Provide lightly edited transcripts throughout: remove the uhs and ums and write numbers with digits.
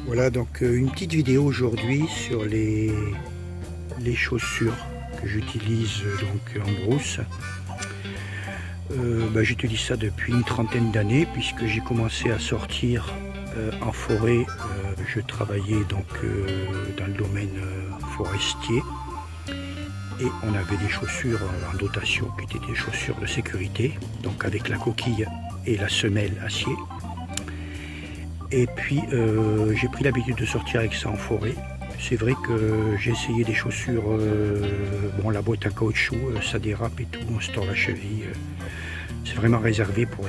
Voilà donc une petite vidéo aujourd'hui sur les chaussures que j'utilise donc en brousse. J'utilise ça depuis une trentaine d'années puisque j'ai commencé à sortir en forêt. Je travaillais donc dans le domaine forestier et on avait des chaussures en dotation qui étaient des chaussures de sécurité, donc avec la coquille et la semelle acier. Et puis j'ai pris l'habitude de sortir avec ça en forêt. C'est vrai que j'ai essayé des chaussures, la boîte à caoutchouc, ça dérape et tout, on se tord la cheville. C'est vraiment réservé pour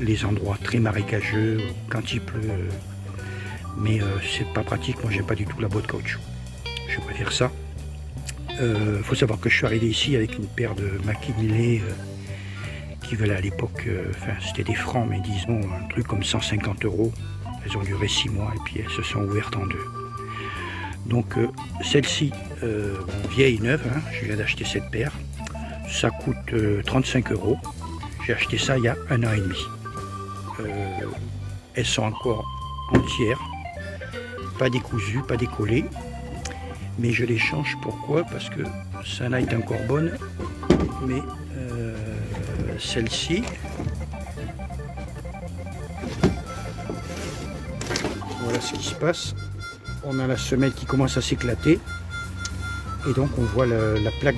les endroits très marécageux, quand il pleut. Mais c'est pas pratique, moi j'aime pas du tout la boîte caoutchouc. Je préfère ça. Faut savoir que je suis arrivé ici avec une paire de McKinley qui valaient à l'époque, c'était des francs, mais disons un truc comme 150 €. Elles ont duré 6 mois et puis elles se sont ouvertes en deux. Donc celle-ci, vieille neuve, hein, je viens d'acheter cette paire. Ça coûte 35 €. J'ai acheté ça il y a 1 an et demi. Elles sont encore entières, pas décousues, pas décollées. Mais je les change, pourquoi? Parce que celle-là est encore bonne, mais celle-ci, voilà ce qui se passe. On a la semelle qui commence à s'éclater et donc on voit la plaque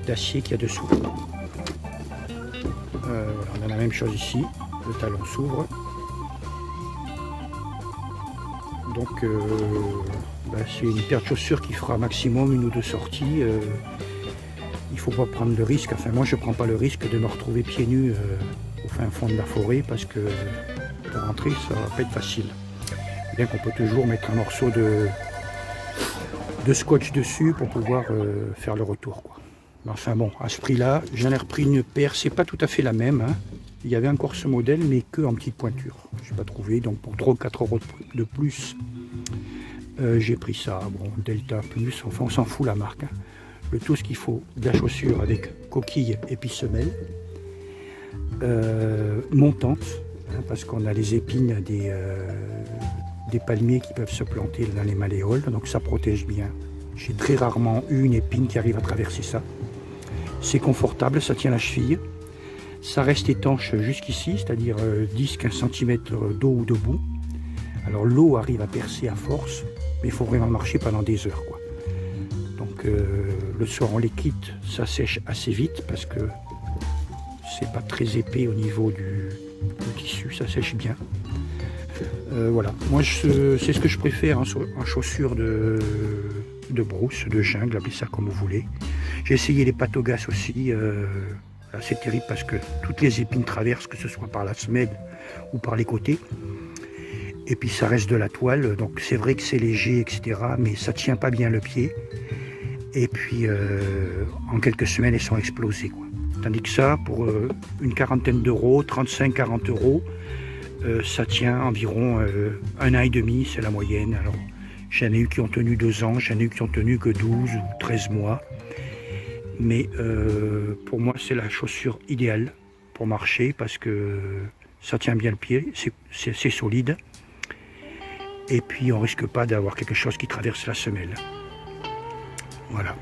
d'acier qu'il y a dessous. On a la même chose ici, le talon s'ouvre. Donc c'est une paire de chaussures qui fera maximum 1 ou 2 sorties. Il ne faut pas prendre le risque, enfin moi je ne prends pas le risque de me retrouver pieds nus au fin fond de la forêt parce que pour rentrer ça va pas être facile. Bien qu'on peut toujours mettre un morceau de scotch dessus pour pouvoir faire le retour, quoi. Mais enfin bon, à ce prix là, j'en ai repris une paire, c'est pas tout à fait la même, hein. Il y avait encore ce modèle mais que en petite pointure. Je n'ai pas trouvé, donc pour 3 ou 4 € de plus, j'ai pris ça. Bon, Delta Plus, enfin on s'en fout la marque, hein. Le tout ce qu'il faut, de la chaussure avec coquille et puis semelle, montante, hein, parce qu'on a les épines des palmiers qui peuvent se planter dans les malléoles, donc ça protège bien. J'ai très rarement eu une épine qui arrive à traverser ça. C'est confortable, ça tient la cheville. Ça reste étanche jusqu'ici, c'est-à-dire 10-15 cm d'eau ou de boue. Alors l'eau arrive à percer à force, mais il faut vraiment marcher pendant des heures, quoi. Donc le soir on les quitte, ça sèche assez vite parce que c'est pas très épais au niveau du tissu, ça sèche bien. Voilà, moi c'est ce que je préfère en chaussures de brousse, de jungle, appelez ça comme vous voulez. J'ai essayé les patogas aussi. C'est terrible parce que toutes les épines traversent, que ce soit par la semelle ou par les côtés. Et puis ça reste de la toile, donc c'est vrai que c'est léger, etc. Mais ça tient pas bien le pied. Et puis en quelques semaines, elles sont explosées, quoi. Tandis que ça, pour une quarantaine d'euros, 35-40 €, ça tient environ 1 an et demi, c'est la moyenne. Alors j'en ai eu qui ont tenu 2 ans, j'en ai eu qui ont tenu que 12 ou 13 mois. Mais pour moi, c'est la chaussure idéale pour marcher parce que ça tient bien le pied, c'est solide. Et puis on risque pas d'avoir quelque chose qui traverse la semelle. Voilà.